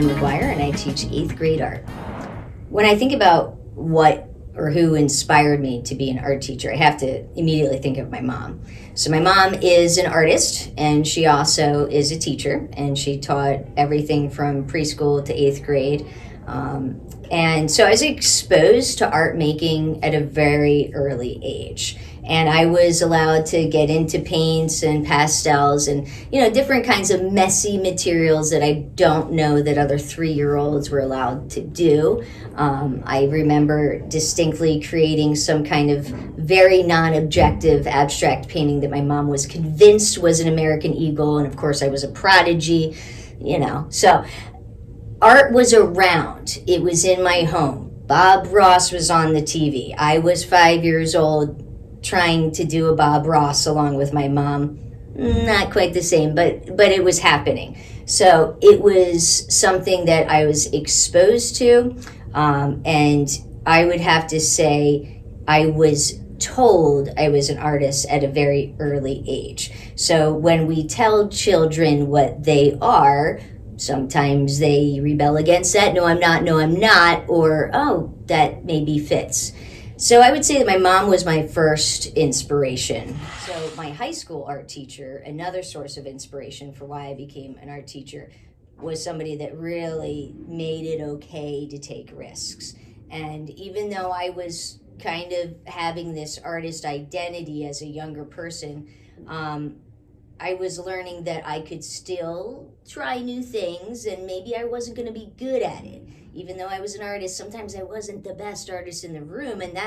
McGuire, and I teach 8th grade art. When I think about what or who inspired me to be an art teacher, I have to immediately think of my mom. So my mom is an artist, and she also is a teacher, and she taught everything from preschool to 8th grade. And so I was exposed to art making at a very early age. And I was allowed to get into paints and pastels and, different kinds of messy materials that I don't know that other 3-year-olds were allowed to do. I remember distinctly creating some kind of very non-objective abstract painting that my mom was convinced was an American eagle. And of course I was a prodigy, So art was around. It was in my home. Bob Ross was on the TV. I was 5 years old trying to do a Bob Ross along with my mom. Not quite the same, but it was happening. So it was something that I was exposed to, and I would have to say I was told I was an artist at a very early age. So when we tell children what they are, sometimes they rebel against that. No, I'm not, or, oh, that maybe fits. So I would say that my mom was my first inspiration. So my high school art teacher, another source of inspiration for why I became an art teacher, was somebody that really made it okay to take risks. And even though I was kind of having this artist identity as a younger person, I was learning that I could still try new things, and maybe I wasn't going to be good at it. Even though I was an artist, sometimes I wasn't the best artist in the room, and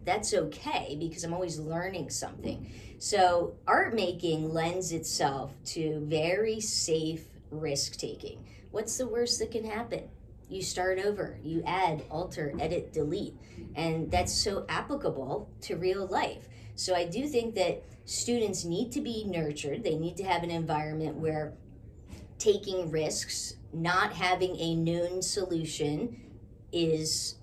that's okay because I'm always learning something. So art making lends itself to very safe risk taking. What's the worst that can happen? You start over, you add, alter, edit, delete, and that's so applicable to real life. So I do think that students need to be nurtured. They need to have an environment where taking risks, not having a known solution is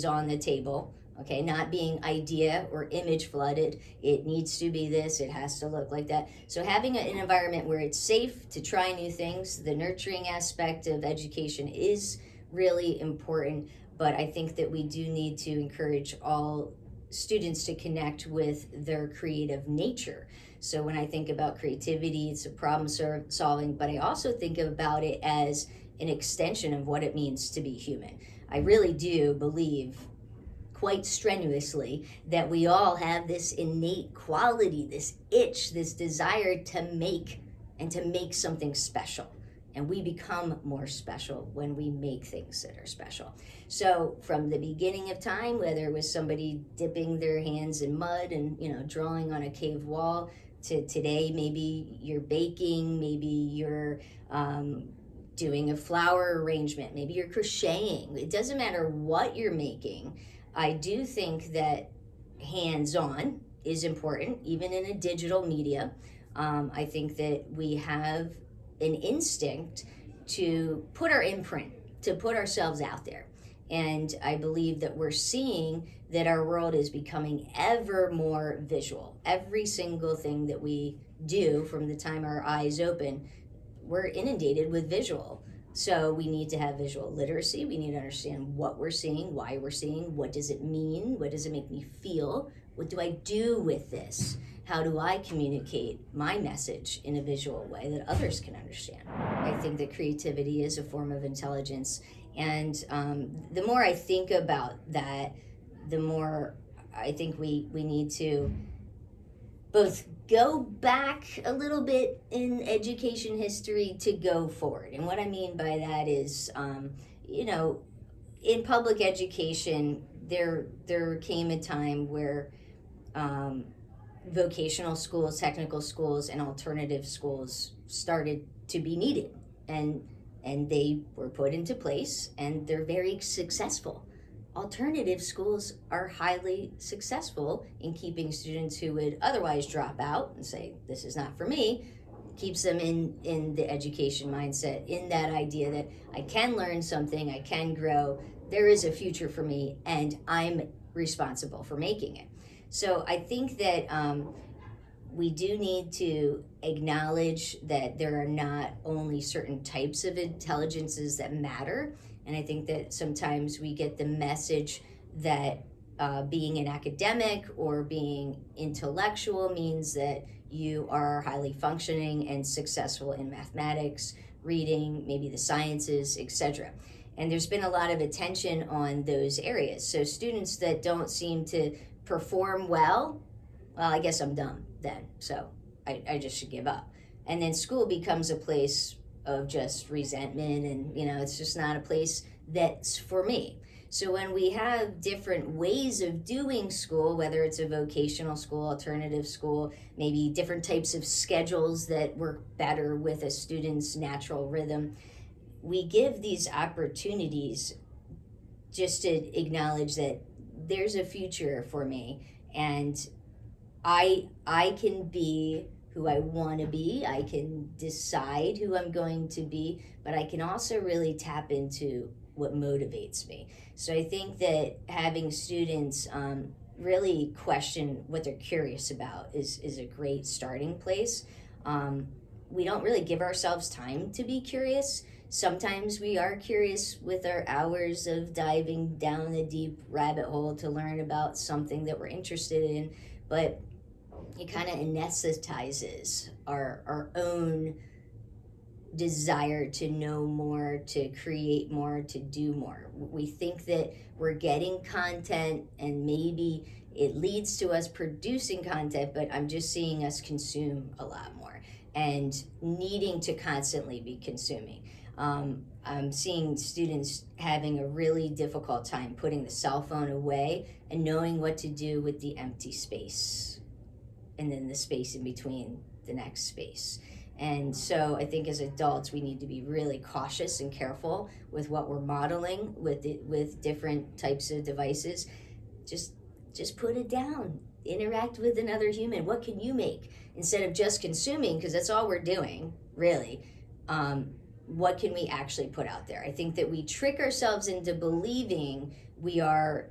on the table. Okay, not being idea or image flooded. It needs to be this, it has to look like that. So having an environment where it's safe to try new things, the nurturing aspect of education is really important, but I think that we do need to encourage all students to connect with their creative nature. So when I think about creativity, it's a problem solving, but I also think about it as an extension of what it means to be human. I really do believe quite strenuously that we all have this innate quality, this itch, this desire to make something special. And we become more special when we make things that are special. So from the beginning of time, whether it was somebody dipping their hands in mud and drawing on a cave wall, to today, maybe you're baking, maybe you're doing a flower arrangement, maybe you're crocheting. It doesn't matter what you're making. I do think that hands-on is important, even in a digital media. I think that we have an instinct to put our imprint, to put ourselves out there. And I believe that we're seeing that our world is becoming ever more visual. Every single thing that we do from the time our eyes open, we're inundated with visual. So we need to have visual literacy. We need to understand what we're seeing, why we're seeing, what does it mean, what does it make me feel, what do I do with this? How do I communicate my message in a visual way that others can understand? I think that creativity is a form of intelligence. And the more I think about that, the more I think we need to both go back a little bit in education history to go forward. And what I mean by that is, in public education, there came a time where vocational schools, technical schools, and alternative schools started to be needed, and they were put into place, and they're very successful. alternative schools are highly successful in keeping students who would otherwise drop out and say, this is not for me, keeps them in the education mindset, in that idea that I can learn something, I can grow, there is a future for me, and I'm responsible for making it. So I think that we do need to acknowledge that there are not only certain types of intelligences that matter. And I think that sometimes we get the message that being an academic or being intellectual means that you are highly functioning and successful in mathematics, reading, maybe the sciences, etc. And there's been a lot of attention on those areas. So students that don't seem to perform well, I guess I'm dumb then, so I just should give up. And then school becomes a place of just resentment, and it's just not a place that's for me. So when we have different ways of doing school, whether it's a vocational school, alternative school, maybe different types of schedules that work better with a student's natural rhythm, we give these opportunities just to acknowledge that there's a future for me, and I can be who I want to be. I can decide who I'm going to be, but I can also really tap into what motivates me. So I think that having students really question what they're curious about is a great starting place. We don't really give ourselves time to be curious. Sometimes we are curious with our hours of diving down the deep rabbit hole to learn about something that we're interested in, but it kind of anesthetizes our own desire to know more, to create more, to do more. We think that we're getting content and maybe it leads to us producing content, but I'm just seeing us consume a lot more and needing to constantly be consuming. I'm seeing students having a really difficult time putting the cell phone away and knowing what to do with the empty space and then the space in between the next space. And so I think as adults, we need to be really cautious and careful with what we're modeling with different types of devices. Just put it down. Interact with another human. What can you make? Instead of just consuming, because that's all we're doing, really. What can we actually put out there? I think that we trick ourselves into believing we are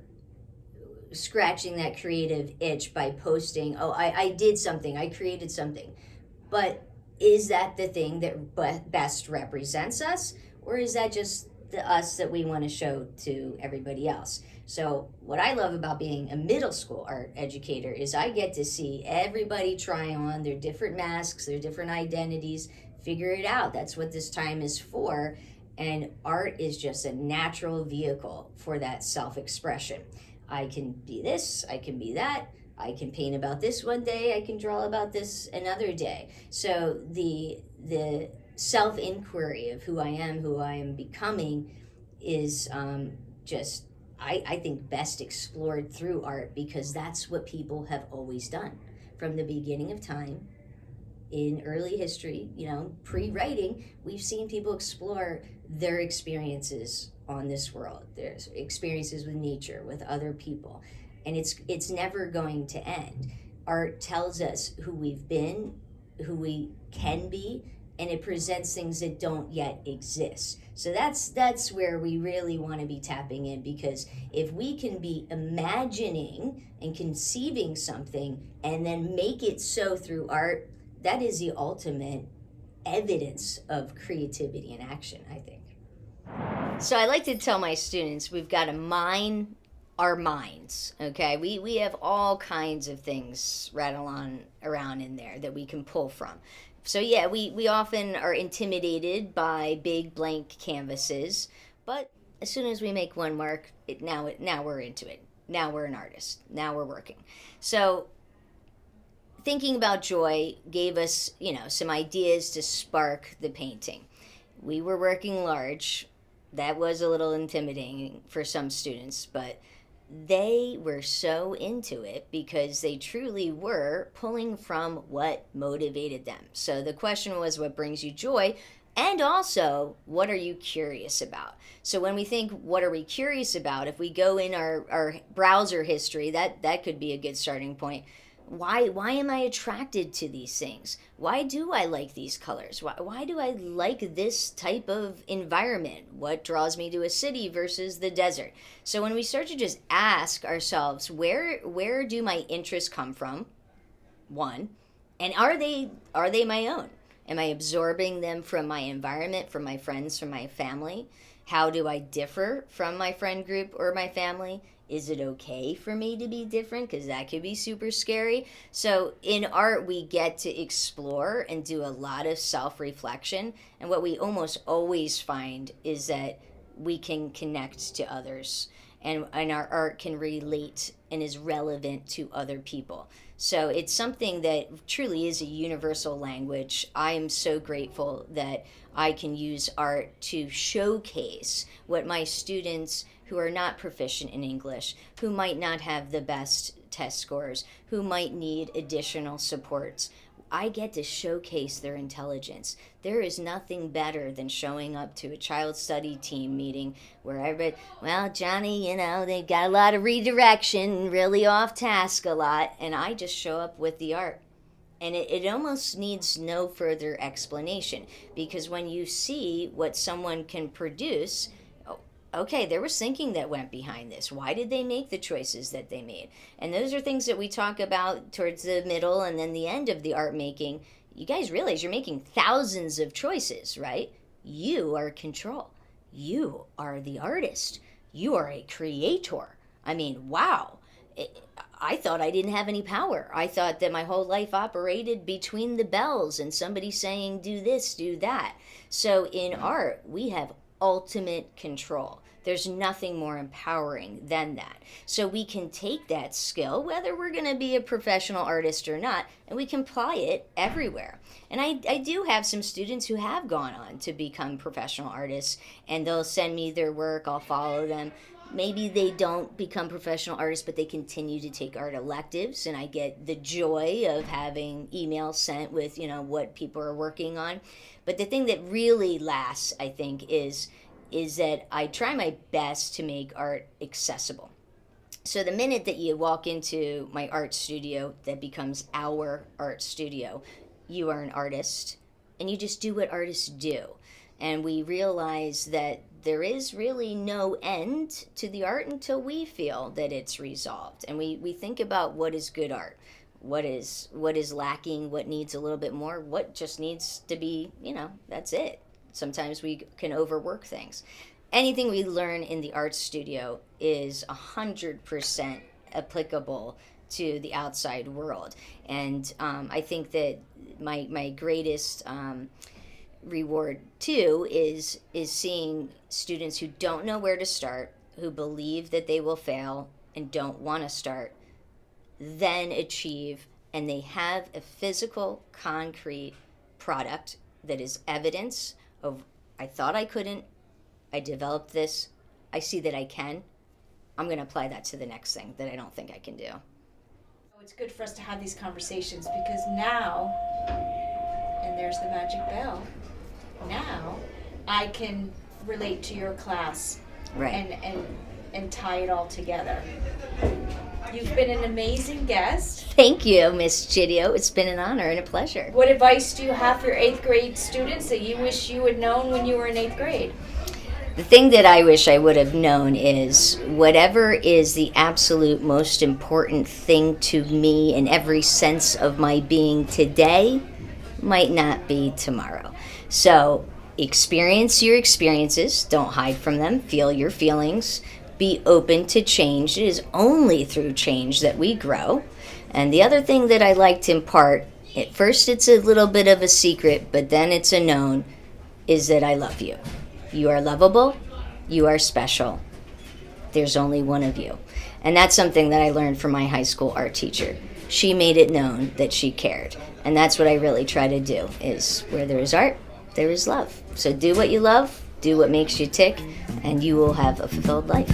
scratching that creative itch by posting, I did something, I created something. But is that the thing that best represents us, or is that just the us that we want to show to everybody else? So what I love about being a middle school art educator is I get to see everybody try on their different masks, their different identities, figure it out. That's what this time is for. And art is just a natural vehicle for that self-expression. I can be this, I can be that, I can paint about this one day, I can draw about this another day. So the self-inquiry of who I am becoming is just, I think, best explored through art, because that's what people have always done from the beginning of time. In early history, pre-writing, we've seen people explore their experiences on this world, their experiences with nature, with other people, and it's never going to end. Art tells us who we've been, who we can be, and it presents things that don't yet exist. So that's where we really want to be tapping in, because if we can be imagining and conceiving something and then make it so through art, that is the ultimate evidence of creativity and action, I think. So I like to tell my students we've got to mine our minds, okay? We have all kinds of things rattling around in there that we can pull from. So yeah, we often are intimidated by big blank canvases, but as soon as we make one mark, now we're into it. Now we're an artist. Now we're working. So thinking about joy gave us, some ideas to spark the painting. We were working large. That was a little intimidating for some students, but they were so into it because they truly were pulling from what motivated them. So the question was, what brings you joy? And also, what are you curious about? So when we think, what are we curious about? If we go in our browser history, that could be a good starting point. Why am I attracted to these things? Why do I like these colors? Why do I like this type of environment? What draws me to a city versus the desert? So when we start to just ask ourselves, where do my interests come from? One, and are they my own? Am I absorbing them from my environment, from my friends, from my family? How do I differ from my friend group or my family? Is it okay for me to be different? Because that could be super scary. So in art, we get to explore and do a lot of self-reflection. And what we almost always find is that we can connect to others. And our art can relate and is relevant to other people. So it's something that truly is a universal language. I am so grateful that I can use art to showcase what my students who are not proficient in English, who might not have the best test scores, who might need additional supports, I get to showcase their intelligence. There is nothing better than showing up to a child study team meeting where everybody, well, Johnny, they've got a lot of redirection, really off task a lot, and I just show up with the art. And it almost needs no further explanation, because when you see what someone can produce, okay, there was thinking that went behind this. Why did they make the choices that they made? And those are things that we talk about towards the middle and then the end of the art making. You guys realize you're making thousands of choices, right? You are control. You are the artist. You are a creator. I mean, wow. I thought I didn't have any power. I thought that my whole life operated between the bells and somebody saying, do this, do that. So in art, we have ultimate control. There's nothing more empowering than that. So we can take that skill, whether we're going to be a professional artist or not, and we can apply it everywhere. And I do have some students who have gone on to become professional artists, and they'll send me their work, I'll follow them. Maybe they don't become professional artists, but they continue to take art electives, and I get the joy of having emails sent with, what people are working on. But the thing that really lasts, I think, is that I try my best to make art accessible. So the minute that you walk into my art studio, that becomes our art studio, you are an artist, and you just do what artists do. And we realize that there is really no end to the art until we feel that it's resolved. And we think about what is good art, what is lacking, what needs a little bit more, what just needs to be, that's it. Sometimes we can overwork things. Anything we learn in the art studio is 100% applicable to the outside world. And I think that my greatest reward too is seeing students who don't know where to start, who believe that they will fail and don't want to start, then achieve, and they have a physical, concrete product that is evidence of, I thought I couldn't, I developed this, I see that I can, I'm going to apply that to the next thing that I don't think I can do. It's good for us to have these conversations, because now, and there's the magic bell, now I can relate to your class, right, and tie it all together. You've been an amazing guest. Thank you, Miss Chidio. It's been an honor and a pleasure. What advice do you have for 8th grade students that you wish you had known when you were in 8th grade? The thing that I wish I would have known is whatever is the absolute most important thing to me in every sense of my being today might not be tomorrow. So experience your experiences. Don't hide from them. Feel your feelings. Be open to change. It is only through change that we grow. And the other thing that I like to impart, at first it's a little bit of a secret, but then it's a known, is that I love you. You are lovable. You are special. There's only one of you. And that's something that I learned from my high school art teacher. She made it known that she cared. And that's what I really try to do, is where there is art, there is love. So do what you love, do what makes you tick, and you will have a fulfilled life.